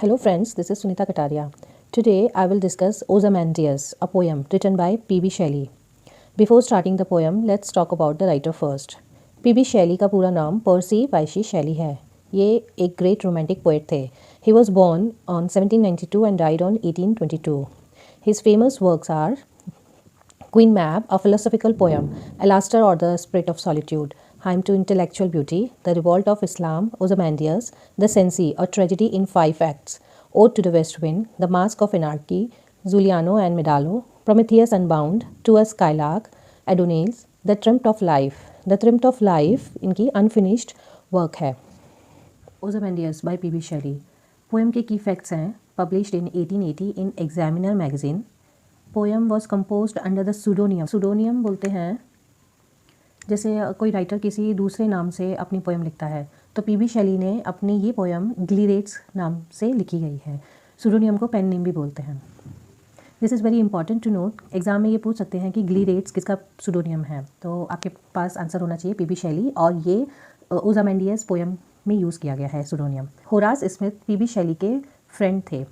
Hello friends, this is Sunita Kataria. Today I will discuss Ozymandias, a poem written by P.B. Shelley. Before starting the poem, let's talk about the writer first. P.B. Shelley का पूरा नाम पर्सी बाइशी शैली है. ये एक great romantic poet थे. He was born on 1792 and died on 1822. His famous works are Queen Mab, a philosophical poem, Alastor or the Spirit of Solitude, Hymn to Intellectual Beauty, The Revolt of Islam, Ozymandias, The Cenci, a tragedy in 5 acts, Ode to the West Wind, The Mask of Anarchy, Giuliano and Medallo, Prometheus Unbound, To a Skylark, Adonais, The Triumph of Life. The Triumph of Life इनकी unfinished work है. Ozymandias by P.B. Shelley. Poem के की facts हैं. Published in 1880 in examiner magazine. Poem was composed under the pseudonym. Pseudonym बोलते हैं जैसे कोई writer किसी दूसरे नाम से अपनी पोएम लिखता है, तो पी.बी. शैली ने अपनी ये पोएम ग्लीरेट्स नाम से लिखी गई है. सूडोनियम को पेन नेम भी बोलते हैं. This is very important to note. Exam में ये पूछ सकते हैं कि ग्लीरेट्स किसका सूडोनियम है, तो आपके पास आंसर होना चाहिए पी.बी. शैली, और ये ओजामेंडियस पोएम में यूज़ किया गया है सूडोनियम. Horace Smith PB. शैली के फ्रेंड थे.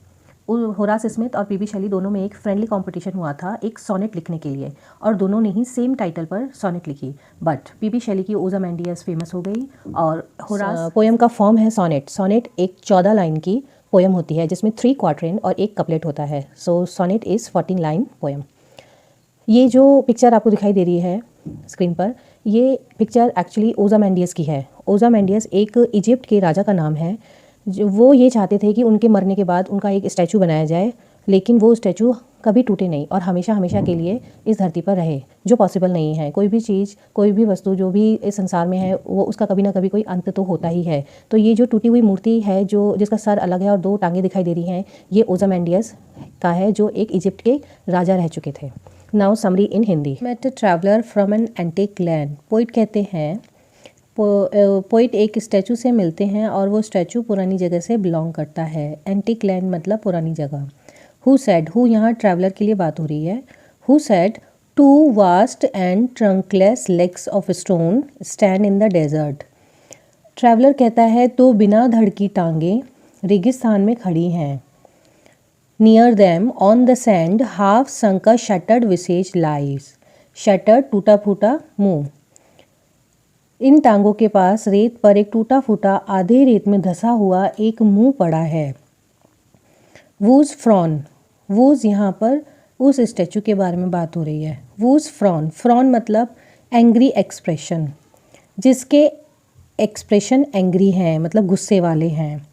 होरास स्मिथ और पी.बी. शैली दोनों में एक फ्रेंडली कंपटीशन हुआ था एक सोनेट लिखने के लिए, और दोनों ने ही सेम टाइटल पर सोनेट लिखी. But P B. शैली की ओजामेंडियस फेमस हो गई और होरास पोएम का फॉर्म है सोनेट. सोनेट एक 14 लाइन की पोएम होती है जिसमें 3 क्वार्टरन और 1 कपलेट होता है. सो सोनेट इज़ 14 लाइन पोएम. ये जो पिक्चर आपको दिखाई दे रही है स्क्रीन पर, ये पिक्चर एक्चुअली ओजामेंडियस की है. ओजामेंडियस एक इजिप्ट के राजा का नाम है. वो ये चाहते थे कि उनके मरने के बाद उनका एक स्टैचू बनाया जाए, लेकिन वो स्टैचू कभी टूटे नहीं और हमेशा हमेशा के लिए इस धरती पर रहे, जो पॉसिबल नहीं है. कोई भी चीज़, कोई भी वस्तु जो भी इस संसार में है, वो उसका कभी ना कभी कोई अंत तो होता ही है. तो ये जो टूटी हुई मूर्ति है, जो जिसका सर अलग है और 2 टांगें दिखाई दे रही हैं, ये ओजामेंडियस का है, जो एक इजिप्ट के राजा रह चुके थे. Now summary in Hindi. Met traveller from an antique land. Poet कहते हैं पोइट एक स्टैचू से मिलते हैं और वो स्टैचू पुरानी जगह से बिलोंग करता है. एंटीक लैंड मतलब पुरानी जगह. हु सेड, हु यहाँ ट्रैवलर के लिए बात हो रही है. Who said 2 vast and trunkless legs of stone stand in the desert. Traveller कहता है 2 बिना धड़ की टांगें रेगिस्तान में खड़ी हैं. Near them on the sand half sunk a shattered visage lies. Shattered टूटा फूटा मुंह. इन टांगों के पास रेत पर एक टूटा फूटा आधे रेत में धंसा हुआ एक मुंह पड़ा है. Whose frown. वूज यहाँ पर उस स्टैचू के बारे में बात हो रही है. Whose frown. फ्रॉन मतलब एंग्री एक्सप्रेशन, जिसके एक्सप्रेशन एंग्री हैं, मतलब गुस्से वाले हैं.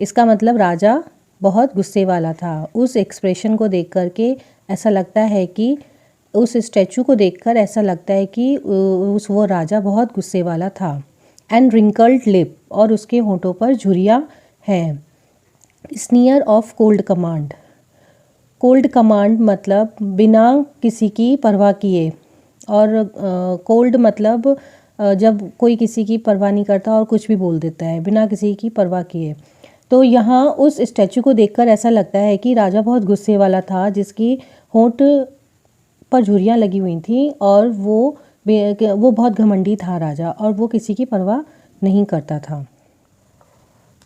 इसका मतलब राजा बहुत गुस्से वाला था. उस एक्सप्रेशन को देख कर के ऐसा लगता है कि उस स्टैचू को देखकर ऐसा लगता है कि वो राजा बहुत गुस्से वाला था. एंड रिंकल्ड लिप, और उसके होठों पर झुर्रियाँ हैं. Sneer of cold command. Cold command मतलब बिना किसी की परवाह किए, और कोल्ड मतलब जब कोई किसी की परवाह नहीं करता और कुछ भी बोल देता है बिना किसी की परवाह किए. तो यहाँ उस स्टैचू को देखकर ऐसा लगता है कि राजा बहुत गुस्से वाला था, जिसकी होंठ पर झुर्रियाँ लगी हुई थी, और वो बहुत घमंडी था राजा, और वो किसी की परवाह नहीं करता था.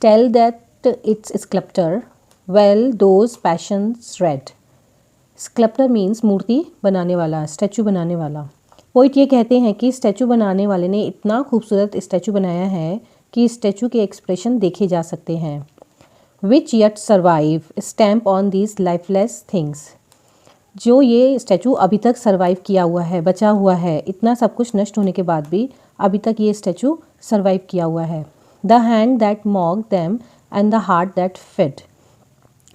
Tell that its sculptor well those passions read. Sculptor means मूर्ति बनाने वाला, स्टैचू बनाने वाला. पोइट ये कहते हैं कि स्टैचू बनाने वाले ने इतना खूबसूरत स्टैचू बनाया है कि स्टैचू के एक्सप्रेशन देखे जा सकते हैं. Which yet survive stamp on these lifeless things. जो ये स्टैचू अभी तक सर्वाइव किया हुआ है, बचा हुआ है, इतना सब कुछ नष्ट होने के बाद भी अभी तक ये स्टैचू सर्वाइव किया हुआ है. The hand that mock them and the heart that fed.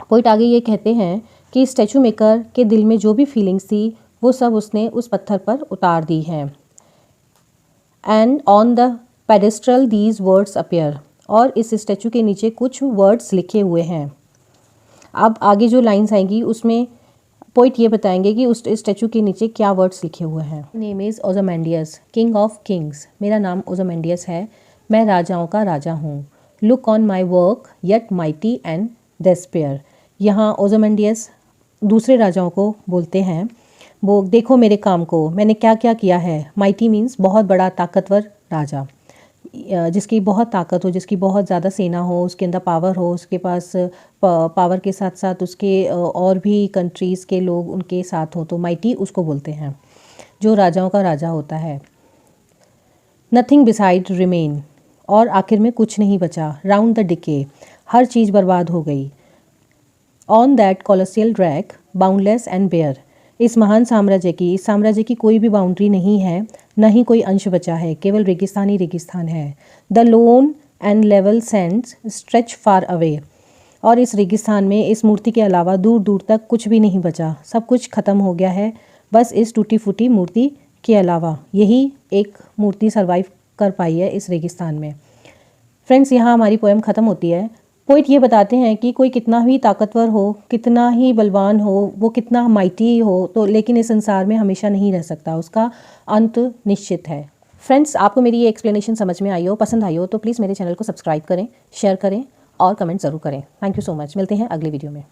Poet आगे ये कहते हैं कि स्टैचू मेकर के दिल में जो भी फीलिंग्स थी, वो सब उसने उस पत्थर पर उतार दी हैं. And on the pedestal these words appear. और इस स्टैचू के नीचे कुछ वर्ड्स लिखे हुए हैं. अब आगे जो लाइन्स आएंगी उसमें पोइट ये बताएंगे कि उस स्टैचू के नीचे क्या वर्ड्स लिखे हुए हैं. Name is Ozymandias, king of kings. मेरा नाम ओजामेंडियस है, मैं राजाओं का राजा हूँ. Look on my work yet mighty and despair. यहाँ ओजामेंडियस दूसरे राजाओं को बोलते हैं, वो देखो मेरे काम को, मैंने क्या क्या किया है. माइटी मीन्स बहुत बड़ा ताकतवर राजा. जिसकी बहुत ताकत हो, जिसकी बहुत ज़्यादा सेना हो, उसके अंदर पावर हो, उसके पास पावर के साथ साथ उसके और भी कंट्रीज़ के लोग उनके साथ हों, तो माइटी उसको बोलते हैं, जो राजाओं का राजा होता है। नथिंग बिसाइड रिमेन, और आखिर में कुछ नहीं बचा। राउंड द डिके, हर चीज़ बर्बाद हो गई। On that colossal wreck, boundless and bare, इस महान साम्राज्य की, इस साम्राज्य की कोई भी बाउंड्री नहीं है, न ही कोई अंश बचा है, केवल रेगिस्तान ही रेगिस्तान है। The loan and level Sands stretch far away, और इस रेगिस्तान में इस मूर्ति के अलावा दूर दूर तक कुछ भी नहीं बचा, सब कुछ ख़त्म हो गया है, बस इस टूटी फूटी मूर्ति के अलावा। यही एक मूर्ति सर्वाइव कर पाई है इस रेगिस्तान में। फ्रेंड्स, यहाँ हमारी पोएम ख़त्म होती है। पोइट ये बताते हैं कि कोई कितना भी ताकतवर हो, कितना ही बलवान हो, वो कितना माइटी हो, तो लेकिन इस संसार में हमेशा नहीं रह सकता, उसका अंत निश्चित है। फ्रेंड्स, आपको मेरी ये एक्सप्लेनेशन समझ में आई हो, पसंद आई हो, तो प्लीज़ मेरे चैनल को सब्सक्राइब करें, शेयर करें और कमेंट ज़रूर करें। Thank you so much. मिलते हैं अगले वीडियो में।